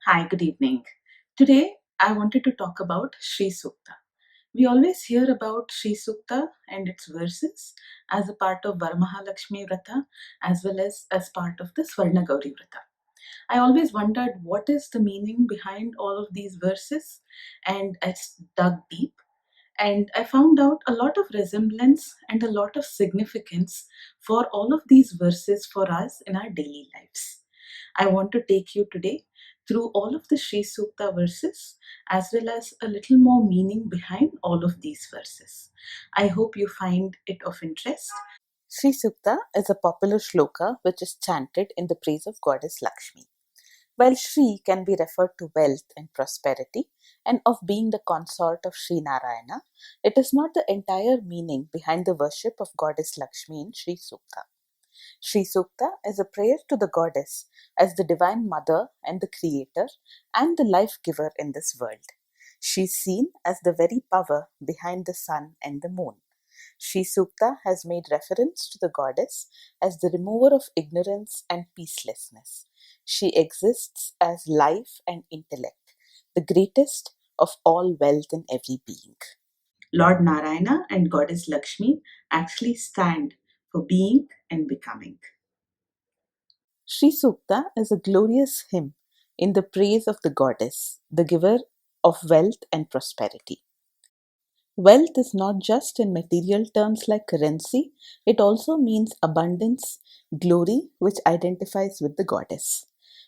Hi, good evening. Today I wanted to talk about Sri Sukta. We always hear about Sri Sukta and its verses as a part of Lakshmi Vrata as well as part of the Swarna Gauri Vrata. I always wondered what is the meaning behind all of these verses, and I dug deep and I found out a lot of resemblance and a lot of significance for all of these verses for us in our daily lives. I want to take you today through all of the Sri Sukta verses as well as a little more meaning behind all of these verses. I hope you find it of interest. Sri Sukta is a popular shloka which is chanted in the praise of Goddess Lakshmi. While Sri can be referred to wealth and prosperity and of being the consort of Sri Narayana, it is not the entire meaning behind the worship of Goddess Lakshmi in Sri Sukta. Sri Sukta is a prayer to the goddess as the divine mother and the creator and the life giver in this world. She is seen as the very power behind the sun and the moon. Sri Sukta has made reference to the goddess as the remover of ignorance and peacelessness. She exists as life and intellect, the greatest of all wealth in every being. Lord Narayana and Goddess Lakshmi actually stand for being and becoming. Sri Sukta is a glorious hymn in the praise of the goddess, the giver of wealth and prosperity. Wealth is not just in material terms like currency, it also means abundance, glory, which identifies with the goddess.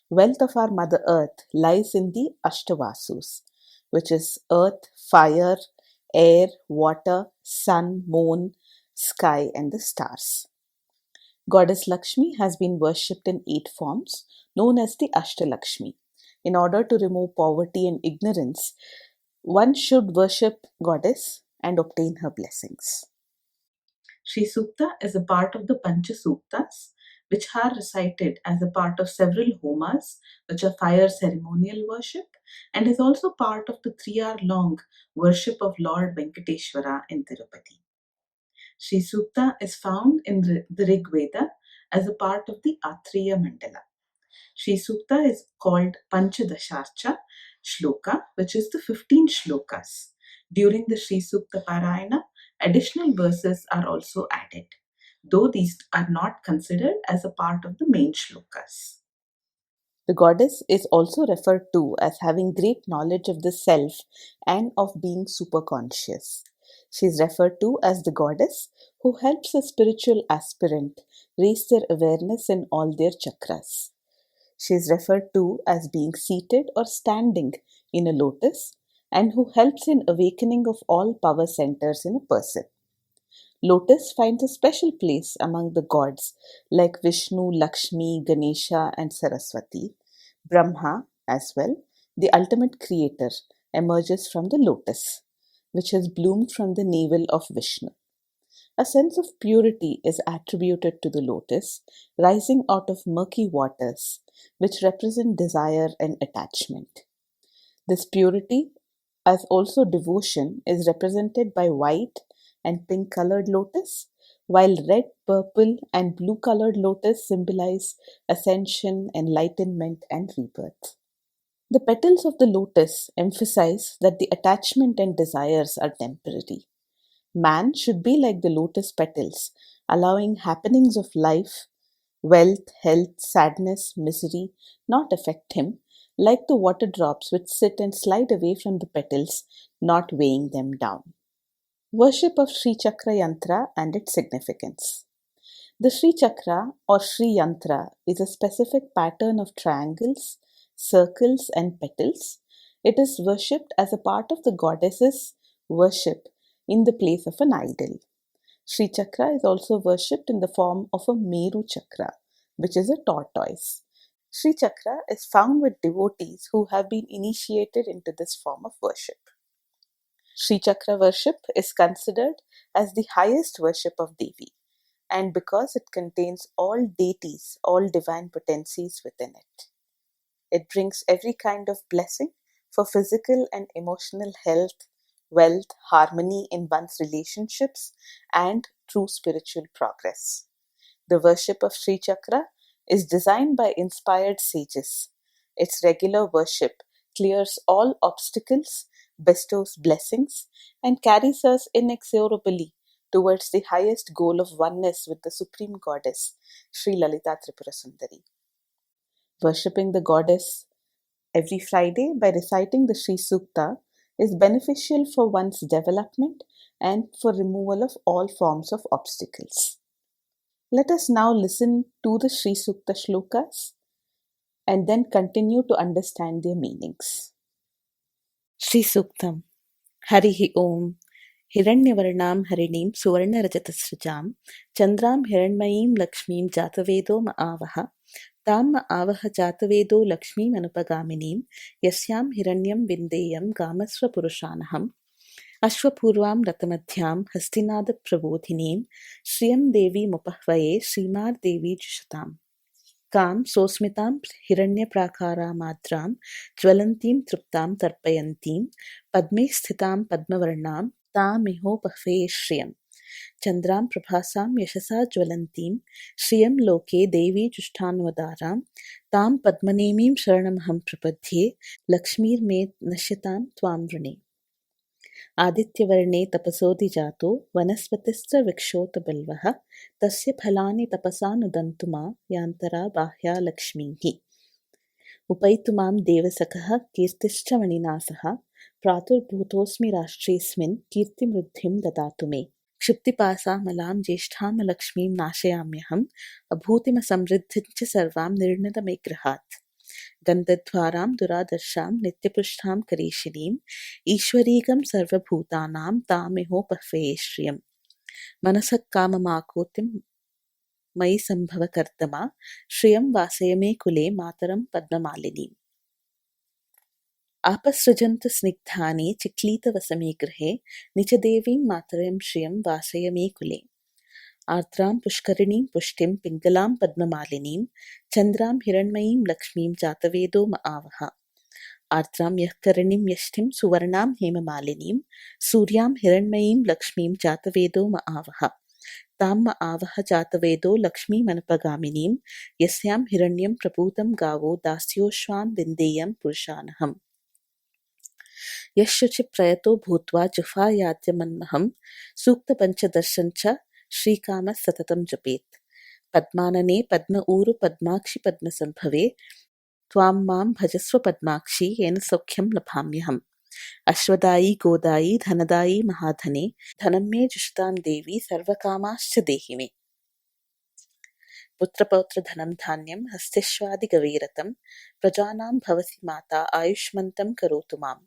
Wealth of our Mother Earth lies in the Ashtavasus, which is earth, fire, air, water, sun, moon, sky, and the stars. Goddess Lakshmi has been worshipped in 8 forms, known as the Ashtalakshmi. In order to remove poverty and ignorance, one should worship Goddess and obtain her blessings. Sri Sukta is a part of the Pancha Suktas, which are recited as a part of several homas, which are fire ceremonial worship, and is also part of the 3 hour long worship of Lord Venkateshwara in Tirupati. Sri Sukta is found in the Rig Veda as a part of the Atriya Mandala. Sri Sukta is called Panchadasharcha Shloka, which is the 15 shlokas. During the Sri Sukta parayana, additional verses are also added, though these are not considered as a part of the main shlokas. The goddess is also referred to as having great knowledge of the self and of being superconscious. She is referred to as the goddess who helps a spiritual aspirant raise their awareness in all their chakras. She is referred to as being seated or standing in a lotus and who helps in awakening of all power centers in a person. Lotus finds a special place among the gods like Vishnu, Lakshmi, Ganesha, and Saraswati. Brahma, as well, the ultimate creator, emerges from the lotus, which has bloomed from the navel of Vishnu. A sense of purity is attributed to the lotus, rising out of murky waters, which represent desire and attachment. This purity, as also devotion, is represented by white and pink colored lotus, while red, purple, and blue colored lotus symbolize ascension, enlightenment, and rebirth. The petals of the lotus emphasize that the attachment and desires are temporary. Man should be like the lotus petals, allowing happenings of life, wealth, health, sadness, misery not affect him, like the water drops which sit and slide away from the petals, not weighing them down. Worship of Sri Chakra Yantra and its significance. The Sri Chakra or Sri Yantra is a specific pattern of triangles, circles, and petals. It is worshipped as a part of the goddess's worship in the place of an idol. Sri Chakra is also worshipped in the form of a Meru Chakra, which is a tortoise. Sri Chakra is found with devotees who have been initiated into this form of worship. Sri Chakra worship is considered as the highest worship of Devi, and because it contains all deities, all divine potencies within it. It brings every kind of blessing for physical and emotional health, wealth, harmony in one's relationships, and true spiritual progress. The worship of Sri Chakra is designed by inspired sages. Its regular worship clears all obstacles, bestows blessings, and carries us inexorably towards the highest goal of oneness with the Supreme Goddess, Sri Lalita Tripura Sundari. Worshipping the goddess every Friday by reciting the Sri Sukta is beneficial for one's development and for removal of all forms of obstacles. Let us now listen to the Sri Sukta Shlokas and then continue to understand their meanings. Sri Suktam. Harihi Om. Hiranyavarnam harinim suvarnarajatassrajam chandram hiranmayim lakshmim jatavedo ma'avaha tam ma'avaha jatavedo lakshmim anupagaminim yasyam hiranyam vindeyam gamasva purushanaham Ashwapurvam Ratamadhyam Hastinada Prabodhinim Shriyam Devi Mupahvaye Srimar Devi Jushatam Kam Sosmitam Hiranya Prakara Madram Jwalantim Truptam Tarpayantim Padme Sthitam Padmavarnam Tamiho Pahvaye Shriyam Chandram Prabhasam Yashasa Jwalantim Shriyam Loke Devi Jushtanvadaram Tam Padmanemim Sharanamham Prapadhye Lakshmir Med Nashyatam Tvam Vrane आदित्यवर्णे तपसोऽधिजातो वनस्पतिश्च वृक्षोत बिल्वः तस्य फलानि तपसा नुदन्तु मा यान्तरा बाह्या लक्ष्मीः उपैतु मां देवसखः कीर्तिश्च मणिनासः प्रातुर्भूतोऽस्मि राष्ट्रेऽस्मिन् कीर्तिमृद्धिं ददातु मे क्षिप्तिपासामलां ज्येष्ठामलक्ष्मीं नाशयाम्यहम् अभूतिमसमृद्धिं च सर्वां निर्णितमेग्रहात् गन्धद्वारां दुरादर्शां नित्यपृष्ठां करीशिनीं ईश्वरीगं सर्वभूतानां तामिहोपह्वये श्रियं मनसः काममाकोतिं मयि सम्भवकर्दमा श्रियं वासय मे कुले मातरं पद्ममालिनीम् आपसृजन्तु स्निग्धानि चिक्लीतवसमे गृहे निजदेवीं मातरं श्रियं वासय मे कुले आर्द्रां पुष्करिणीं पुष्टिं पिङ्गलां पद्ममालिनीं चन्द्रां हिरण्मयीं लक्ष्मीं जातवेदो मआवह आर्द्रां यःकरणीं यष्टिं सुवर्णां हेममालिनीं सूर्यां हिरण्मयीं लक्ष्मीं जातवेदो मआवह तां मआवह जातवेदो लक्ष्मीमनुपगामिनीं यस्यां हिरण्यं प्रपूतं गावो दास्योश्वां विन्देयं पुरुषानहम् यशुचिप्रयतो भूत्वा जुह्वायाद्यमन्महं सूक्तपञ्चदर्शं च श्रीकामः सततं जपेत् पद्मानने पद्म ऊरु पद्माक्षि पद्मसम्भवे त्वां मां भजस्व पद्माक्षि येन सौख्यं लभाम्यहम् अश्वदायी गोदायी धनदायी महाधने धनं मे जुषतां देवी सर्वकामाश्च देहि मे पुत्रपौत्रधनं धान्यं हस्तिष्वादिगवीरतं प्रजानां भवसि माता आयुष्मन्तं करोतु माम्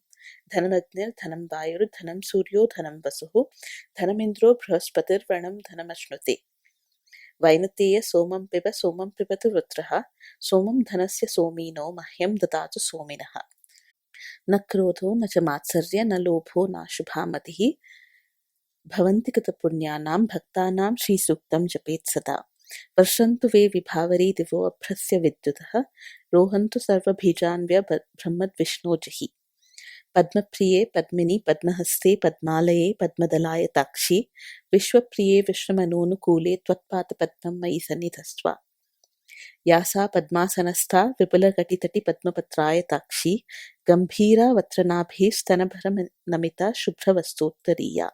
धनमग्निर्धनं वायुर्धनं सूर्यो धनं वसुः धनमिन्द्रो बृहस्पतिर्वणं धनमश्नुते वैनतेय सोमं पिबतु वृत्रः सोमं धनस्य सोमीनो मह्यं ददातु सोमिनः न क्रोधो न च मात्सर्य न लोभो नाशुभा मतिः भवन्ति कृतपुण्यानां भक्तानां श्रीसूक्तं जपेत् सदा वर्षन्तु वे विभावरी दिवो अभ्रस्य विद्युतः रोहन्तु सर्वबीजान्व्य ब्रह्मद्विष्णोजहि पद्मप्रिये पद्मिनि पद्महस्ते पद्मालये पद्मदलायताक्षि विश्वप्रिये विश्वमनोनुकूले त्वत्पादपद्मं मयि सन्निधस्त्व या सा पद्मासनस्था विपुलकटितटि पद्मपत्रायताक्षि गम्भीरा वक्त्रनाभिस्तनभरनमिता शुभ्रवस्तोत्तरीया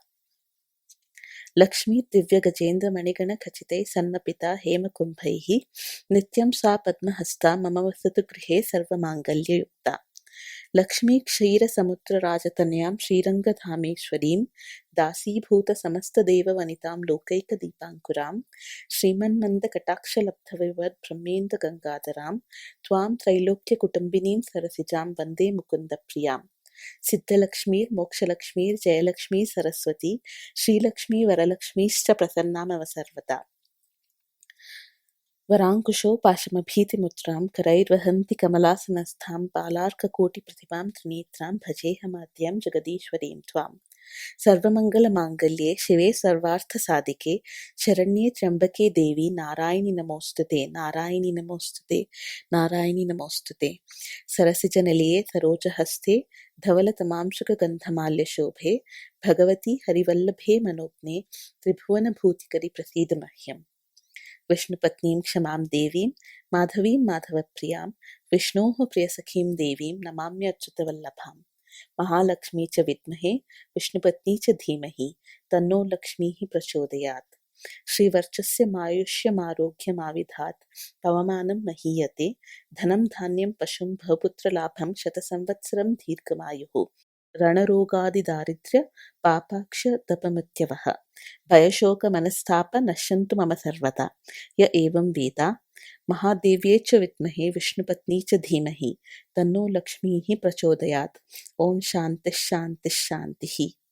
लक्ष्मी दिव्यगजेन्द्रमणिगणखचितैः सन्नपिता हेमकुम्भैः नित्यं सा पद्महस्ता मम वसतु गृहे सर्वमाङ्गल्ययुक्ता लक्ष्मी क्षीरसमुद्रराजतनयां श्रीरङ्गधामेश्वरीं दासीभूतसमस्तदेववनितां लोकैकदीपाङ्कुरां श्रीमन्मन्दकटाक्षलब्धविवद्ब्रह्मेन्द्रगङ्गाधरां त्वां त्रैलोक्यकुटुम्बिनीं सरसिजां वन्दे मुकुन्दप्रियाम् सिद्धलक्ष्मीर्मोक्षलक्ष्मीर्जयलक्ष्मी सरस्वती श्रीलक्ष्मी वरलक्ष्मीश्च प्रसन्ना मम सर्वदा वराङ्कुशो पाशमभीतिमुद्रां करैर्वहन्ति कमलासनस्थां बालार्ककोटिप्रतिभां त्रिनेत्रां भजेऽहमाद्यं जगदीश्वरीं त्वां सर्वमङ्गलमाङ्गल्ये शिवे सर्वार्थसाधिके शरण्ये त्र्यम्बके देवी नारायणि नमोऽस्तुते नारायणि नमोऽस्तुते नारायणि नमोऽस्तुते सरसिजनिलये सरोजहस्ते धवलतमांशुकगन्धमाल्यशोभे भगवती हरिवल्लभे मनोज्ञे त्रिभुवनभूतिकरि प्रसीद मह्यम् विष्णुपत्नीं क्षमां देवीं माधवीं माधवप्रियां विष्णोः प्रियसखीं देवीं नमाम्यच्युतवल्लभाम्। महालक्ष्मी च विद्महे विष्णुपत्नी च धीमहि तन्नो लक्ष्मीः प्रचोदयात्। श्रीवर्चस्यमायुष्यमारोग्यमाविधात् पवमानं महीयते धनं धान्यं पशुं बहुपुत्रलाभं शतसंवत्सरं दीर्घमायुः। रणरोगादिदारिद्र्य पापाक्षतपमृत्यवः भयशोकमनस्ताप नश्यन्तु मम सर्वदा। य एवं वेद महादेव्यै च विद्महे विष्णुपत्नी च धीमहि तन्नो लक्ष्मीः प्रचोदयात्। ॐ शान्तिः शान्तिः शान्तिः।